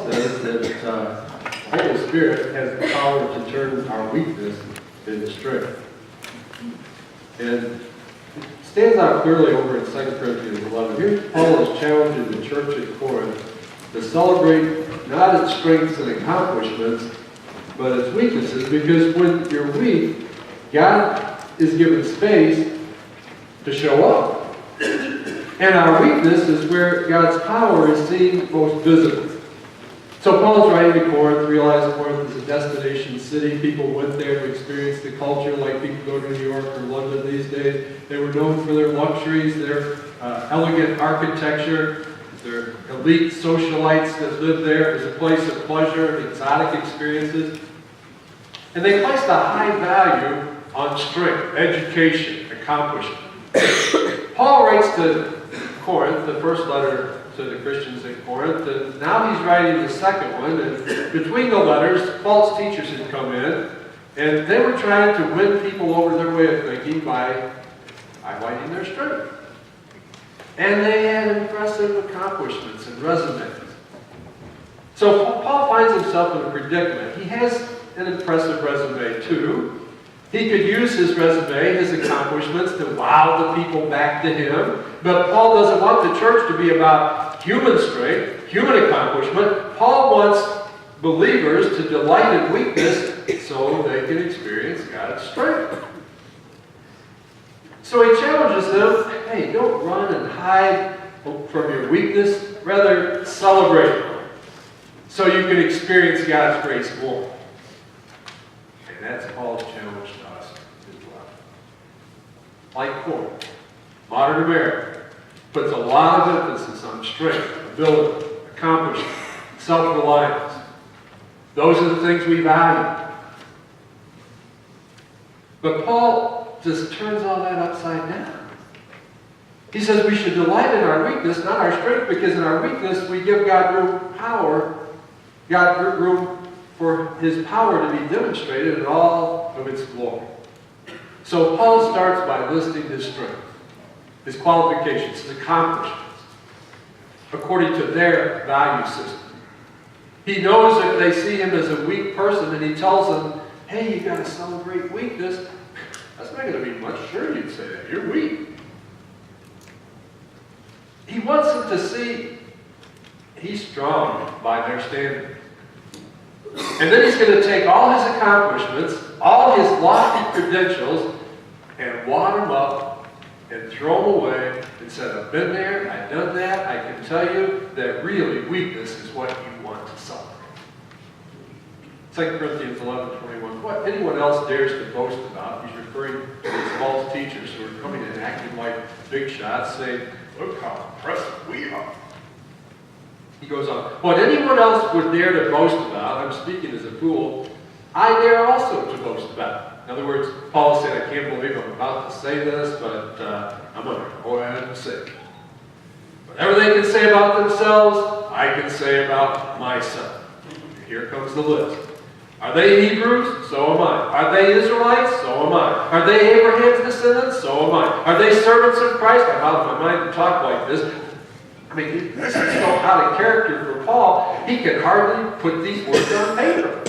Paul says that the Holy Spirit has the power to turn our weakness into strength. And it stands out clearly over in 2 Corinthians 11. Here Paul is challenging the church at Corinth to celebrate not its strengths and accomplishments, but its weaknesses, because when you're weak, God is given space to show up. And our weakness is where God's power is seen most visibly. So Paul's writing to Corinth, realized Corinth is a destination city. People went there to experience the culture like people go to New York or London these days. They were known for their luxuries, their elegant architecture, their elite socialites that lived there. It was a place of pleasure and exotic experiences. And they placed a high value on strength, education, accomplishment. Paul writes to Corinth, the first letter to the Christians in Corinth, and now he's writing the second one, and between the letters, false teachers had come in, and they were trying to win people over their way of thinking by highlighting their strength. And they had impressive accomplishments and resumes. So Paul finds himself in a predicament. He has an impressive resume too. He could use his resume, his accomplishments, to wow the people back to him. But Paul doesn't want the church to be about human strength, human accomplishment. Paul wants believers to delight in weakness so they can experience God's strength. So he challenges them, hey, don't run and hide from your weakness. Rather, celebrate it so you can experience God's grace more. And that's Paul's challenge to us as well. Like Corinth, modern America puts a lot of emphasis on strength, ability, accomplishment, self-reliance. Those are the things we value. But Paul just turns all that upside down. He says we should delight in our weakness, not our strength, because in our weakness we give God room for his power to be demonstrated in all of its glory. So Paul starts by listing his strength, his qualifications, his accomplishments, according to their value system. He knows that they see him as a weak person, and he tells them, hey, you've got to celebrate weakness. That's not going to be much. Sure, you'd say that. You're weak. He wants them to see he's strong by their standards. And then he's going to take all his accomplishments, all his lofty credentials, and wad them up and throw them away and say, I've been there, I've done that, I can tell you that really weakness is what you want to celebrate. 2 Corinthians 11:21. What anyone else dares to boast about, he's referring to these false teachers who are coming and acting like big shots, saying, look how impressive we are. He goes on, what anyone else would dare to boast about, I'm speaking as a fool, I dare also to boast about. In other words, Paul said, I can't believe I'm about to say this, but I'm going to go ahead and say it. Whatever they can say about themselves, I can say about myself. Here comes the list. Are they Hebrews? So am I. Are they Israelites? So am I. Are they Abraham's descendants? So am I. Are they servants of Christ? I'm out of my mind to talk like this. I mean, this is so out of character for Paul, he can hardly put these words on paper.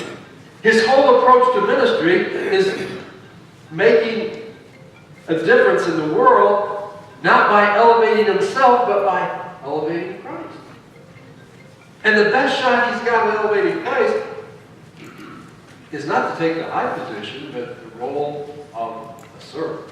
His whole approach to ministry is making a difference in the world, not by elevating himself, but by elevating Christ. And the best shot he's got at elevating Christ is not to take the high position, but the role of a servant.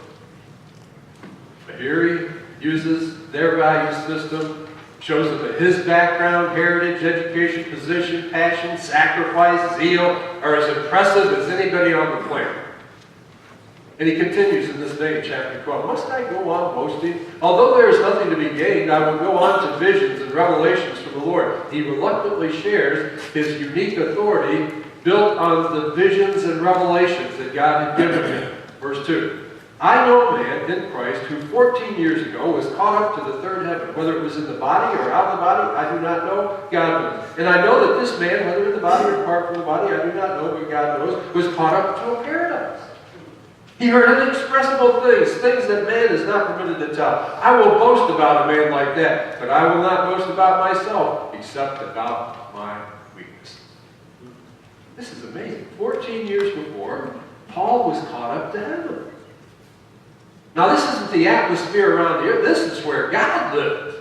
But here he uses their value system, shows them that his background, heritage, education, position, passion, sacrifice, zeal are as impressive as anybody on the planet. And he continues in this day in chapter 12. Must I go on boasting? Although there is nothing to be gained, I will go on to visions and revelations from the Lord. He reluctantly shares his unique authority built on the visions and revelations that God had given him. Verse 2. I know a man in Christ who 14 years ago was caught up to the third heaven. Whether it was in the body or out of the body, I do not know. God knows. And I know that this man, whether in the body or apart from the body, I do not know, but God knows, was caught up to a paradise. He heard inexpressible things that man is not permitted to tell. I will boast about a man like that, but I will not boast about myself, except about my weakness. weaknesses. This is amazing. 14 years before, Paul was caught up to heaven. Now, this isn't the atmosphere around the earth. This is where God lived.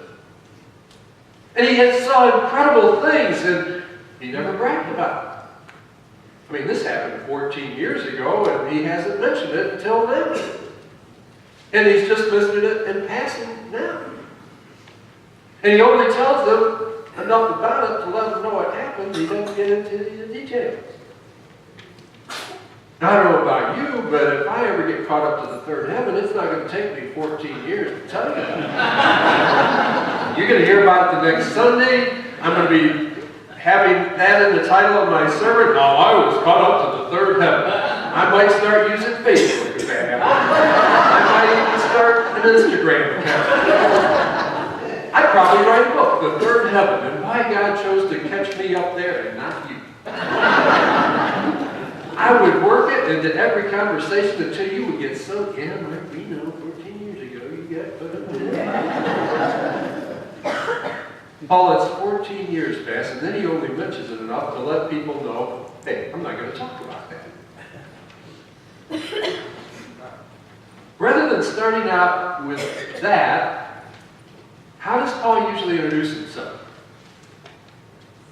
And he had saw incredible things, and he never bragged about it. I mean, this happened 14 years ago, and he hasn't mentioned it until now. And he's just mentioned it in passing now. And he only tells them enough about it to let them know what happened. He doesn't get into the details. Now, I don't know about you, but if I ever get caught up to the third heaven, it's not going to take me 14 years to tell you about it. You're going to hear about it the next Sunday. I'm going to be having that in the title of my sermon. Now, I was caught up to the third heaven. I might start using Facebook if that happens. I might even start an Instagram account. I'd probably write a book, The Third Heaven, and why God chose to catch me up there and not you. I would work it into every conversation until you would get so, yeah, Mike, we know 14 years ago you got put up there. Paul, it's 14 years past, and then he only mentions it enough to let people know, hey, I'm not going to talk about that. Rather than starting out with that, how does Paul usually introduce himself?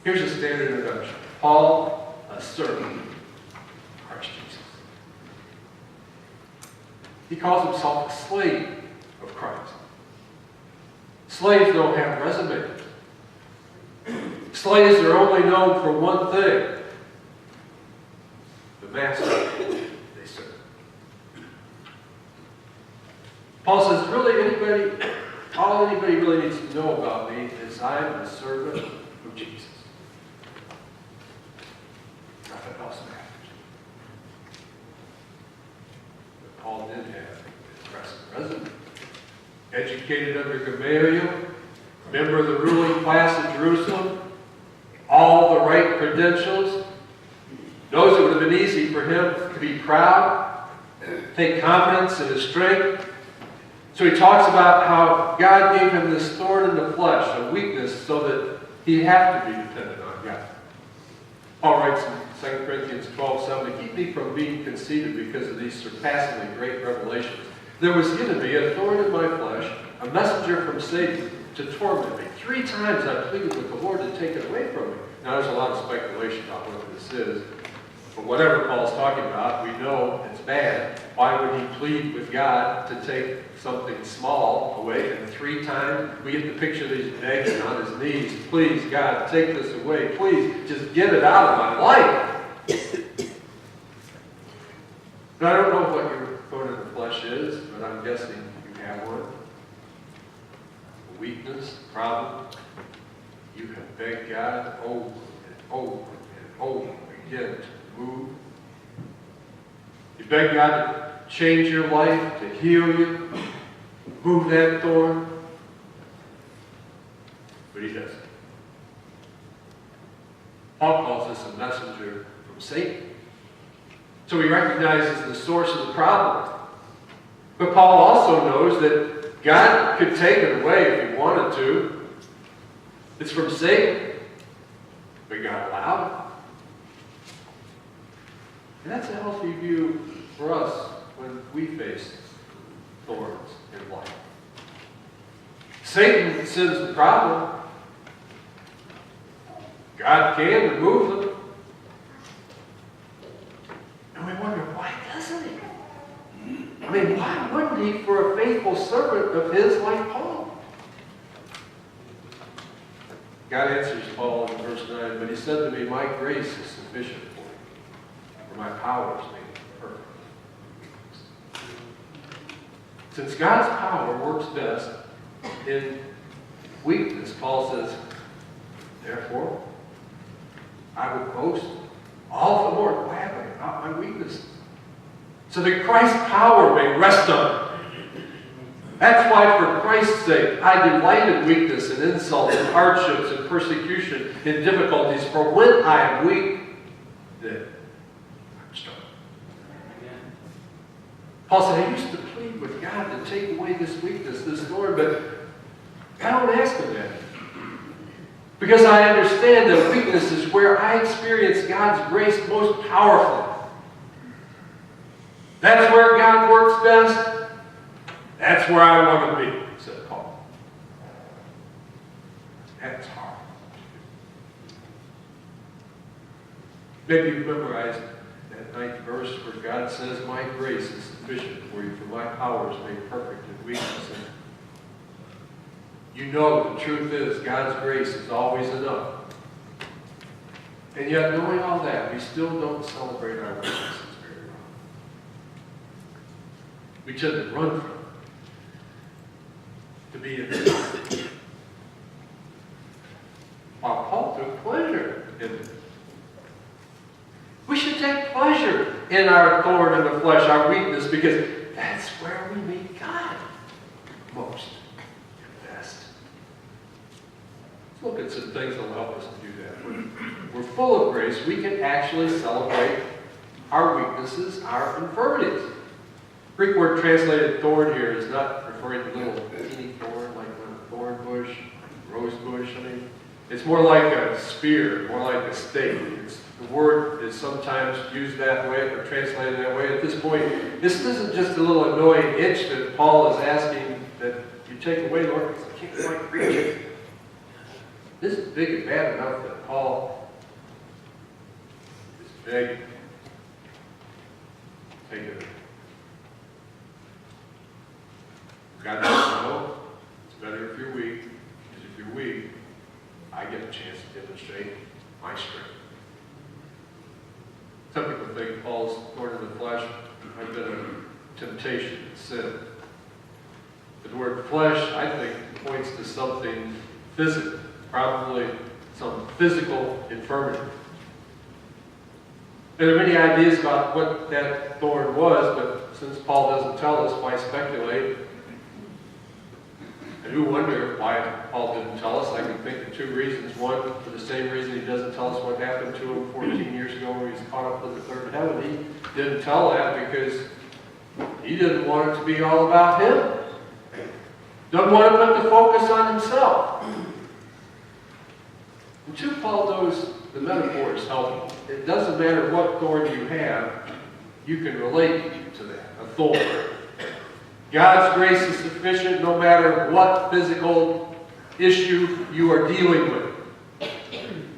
Here's a standard introduction. Paul, a servant of Christ Jesus. He calls himself a slave of Christ. Slaves don't have resumes. Slaves are only known for one thing: the master they serve. Paul says, really, all anybody really needs to know about me is I'm a servant of Jesus. Nothing else matters. But Paul did have an impressive resume. Educated under Gamaliel, member of the ruling class of Jerusalem, all the right credentials, knows it would have been easy for him to be proud, take confidence in his strength. So he talks about how God gave him this thorn in the flesh, a weakness, so that he'd have to be dependent on God. Paul writes in 2 Corinthians 12:7, keep me from being conceited because of these surpassingly great revelations. There was given me a thorn in my flesh, a messenger from Satan to torment me. 3 times I pleaded with the Lord to take it away from me. Now there's a lot of speculation about what this is. But whatever Paul's talking about, we know it's bad. Why would he plead with God to take something small away? And 3 times we get the picture that he's begging on his knees. Please, God, take this away. Please, just get it out of my life. Now, I don't know what your thorn in the flesh is, but I'm guessing you have one. A weakness, a problem. You have begged God over and over and over again to move. You beg God to change your life, to heal you, move that thorn. But he doesn't. Paul calls this a messenger from Satan. So he recognizes the source of the problem. But Paul also knows that God could take it away if he wanted to. It's from Satan, but God allowed it. And that's a healthy view for us when we face thorns in life. Satan sends the problem. God can remove them. And we wonder, why doesn't he? I mean, why wouldn't he for a faithful servant of his like Paul? God answers Paul in verse 9, but he said to me, my grace is sufficient for you, for my power is made perfect. Since God's power works best in weakness, Paul says, therefore, I would boast all the more gladly about my weaknesses, so that Christ's power may rest on me. That's why, for Christ's sake, I delight in weakness and insult and hardships and persecution and difficulties. For when I am weak, then I'm strong. Paul said, I used to plead with God to take away this weakness, this thorn, but I don't ask him that. Because I understand that weakness is where I experience God's grace most powerfully. That's where God works best. That's where I want to be, said Paul. That's hard. Maybe you memorized that 9th verse where God says, "My grace is sufficient for you, for my power is made perfect in weakness." You know the truth is God's grace is always enough. And yet, knowing all that, we still don't celebrate our weaknesses very well. We tend to run from it, to be in it. While Paul took pleasure in it. We should take pleasure in our thorn in the flesh, our weakness, because that's where we meet God most and best. Let's look at some things that will help us to do that. When we're full of grace, we can actually celebrate our weaknesses, our infirmities. The Greek word translated thorn here is not referring to little teeny thorn like a thorn bush, rose bush. It's more like a spear, more like a stake. The word is sometimes used that way or translated that way. At this point, this isn't just a little annoying itch that Paul is asking that you take away, Lord, because I can't quite reach it. This is big and bad enough that Paul is begging. Take it. God says, no, it's better if you're weak, because if you're weak, I get a chance to demonstrate my strength. Some people think Paul's thorn in the flesh might have been a temptation, a sin. But the word flesh, I think, points to something physical, probably some physical infirmity. There are many ideas about what that thorn was, but since Paul doesn't tell us, why speculate? I do wonder why Paul didn't tell us. I can think of 2 reasons. One, for the same reason he doesn't tell us what happened to him 14 years ago when he was caught up with the third heaven. He didn't tell that because he didn't want it to be all about him. Doesn't want to put the focus on himself. And 2, Paul knows the metaphors help. It doesn't matter what thorn you have, you can relate to that, a thorn. God's grace is sufficient no matter what physical issue you are dealing with.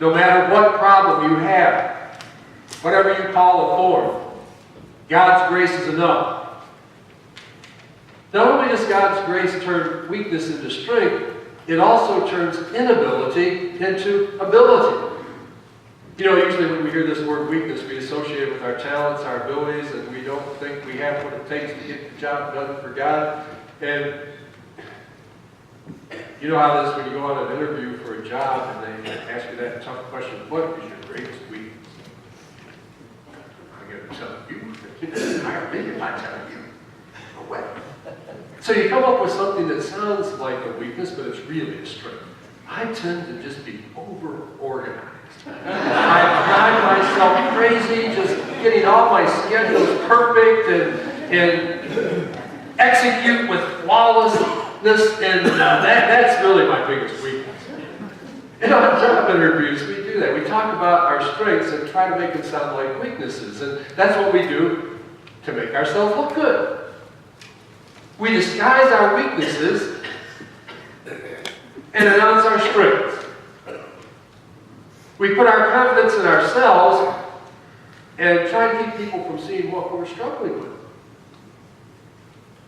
No matter what problem you have, whatever you call a thorn, God's grace is enough. Not only does God's grace turn weakness into strength, it also turns inability into ability. You know, usually when we hear this word weakness, we associate it with our talents, our abilities, and we don't think we have what it takes to get the job done for God. And you know how it is when you go on an interview for a job and they ask you that tough question, what is your greatest weakness? I'm going to tell you. Hire me if I tell you. No way. So you come up with something that sounds like a weakness, but it's really a strength. I tend to just be over-organized. I drive myself crazy, just getting all my schedules perfect and execute with flawlessness, and that's really my biggest weakness. And on job interviews, we do that. We talk about our strengths and try to make them sound like weaknesses, and that's what we do to make ourselves look good. We disguise our weaknesses and announce our strengths. We put our confidence in ourselves and try to keep people from seeing what we're struggling with.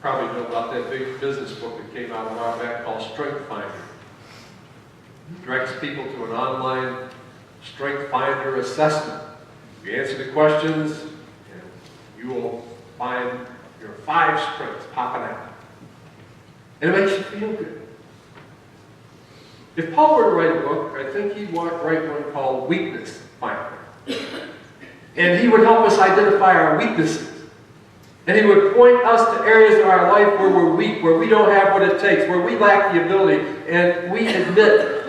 Probably know about that big business book that came out a while back called Strength Finder. It directs people to an online Strength Finder assessment. You answer the questions, and you will find your 5 strengths popping out. And it makes you feel good. If Paul were to write a book, I think he'd write one called Weakness Finder. And he would help us identify our weaknesses. And he would point us to areas of our life where we're weak, where we don't have what it takes, where we lack the ability, and we admit.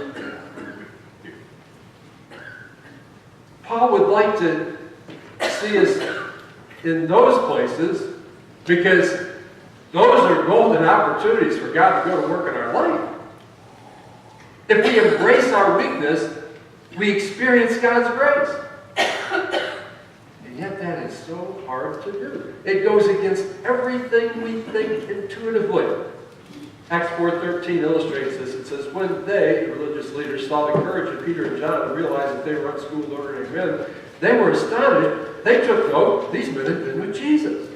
Paul would like to see us in those places because those are golden opportunities for God to go to work in our life. If we embrace our weakness, we experience God's grace. And yet that is so hard to do. It goes against everything we think intuitively. Acts 4:13 illustrates this. It says, when they, the religious leaders, saw the courage of Peter and John and realized that they were unschooled, ordinary men, they were astonished. They took note, these men had been with Jesus.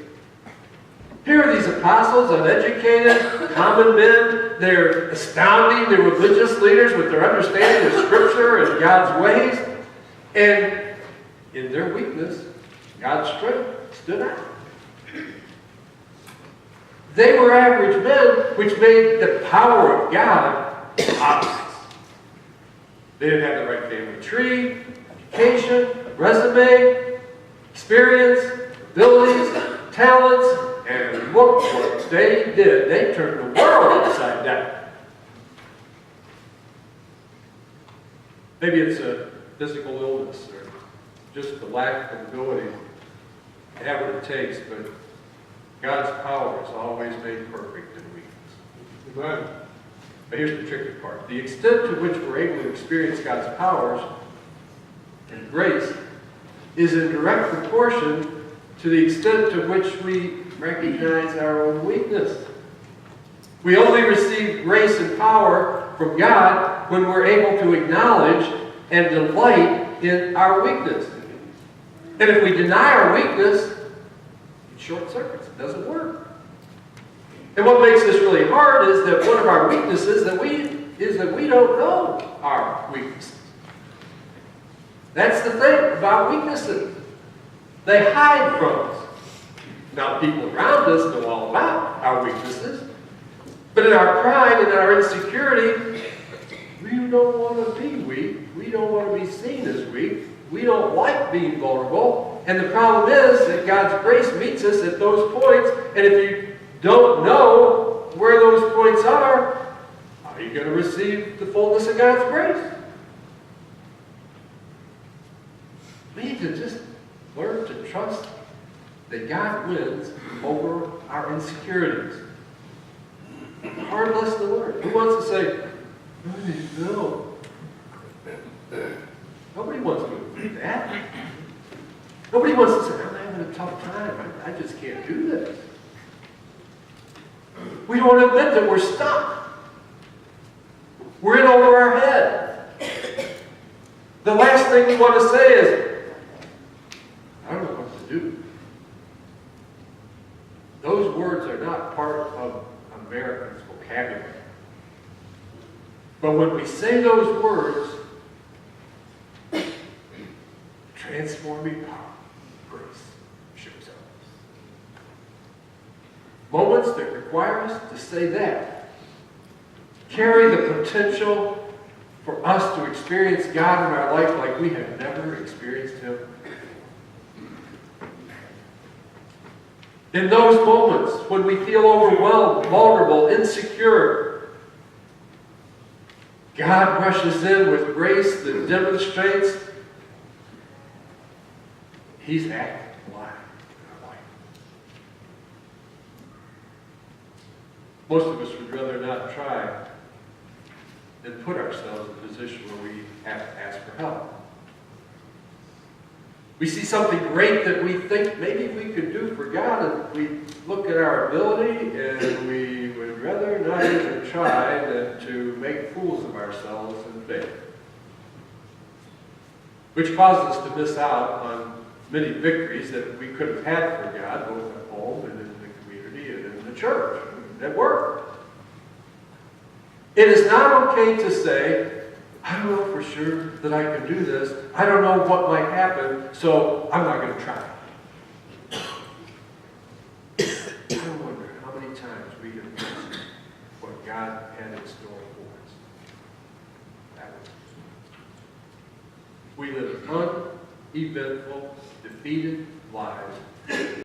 Here are these apostles, uneducated, common men. They're astounding the religious leaders with their understanding of Scripture and God's ways. And in their weakness, God's strength stood out. They were average men, which made the power of God obvious. They didn't have the right family tree, education, resume, experience, abilities, talents, and look what they did. They turned the world upside down. Maybe it's a physical illness or just the lack of ability to have what it takes, but God's power is always made perfect in weakness. Amen. But here's the tricky part. The extent to which we're able to experience God's powers and grace is in direct proportion to the extent to which we recognize our own weakness. We only receive grace and power from God when we're able to acknowledge and delight in our weakness. And if we deny our weakness, it short circuits. It doesn't work. And what makes this really hard is that one of our weaknesses is that we don't know our weaknesses. That's the thing about weaknesses. They hide from us. Now, people around us know all about our weaknesses, but in our pride and in our insecurity, we don't want to be weak. We don't want to be seen as weak. We don't like being vulnerable. And the problem is that God's grace meets us at those points, and if you don't know where those points are, how are you going to receive the fullness of God's grace? We need to just learn to trust that God wins over our insecurities. Hard lesson to learn. Who wants to say, no? Nobody wants to do that. Nobody wants to say, I'm having a tough time. I just can't do this. We don't admit that we're stuck. We're in over our head. The last thing we want to say is, I don't know what to do. Those words are not part of Americans' vocabulary. But when we say those words, transforming power, grace shows up. Moments that require us to say that carry the potential for us to experience God in our life like we have never experienced Him. In those moments when we feel overwhelmed, vulnerable, insecure, God rushes in with grace that demonstrates He's acting alive in our life. Most of us would rather not try than put ourselves in a position where we have to ask for help. We see something great that we think maybe we could do for God, and we look at our ability and we would rather not even try than to make fools of ourselves and fail. Which causes us to miss out on many victories that we could have had for God, both at home and in the community and in the church, at work. It is not okay to say, I don't know for sure that I can do this. I don't know what might happen, so I'm not going to try. I wonder how many times we have missed what God had in store for us. That was. We live uneventful, defeated lives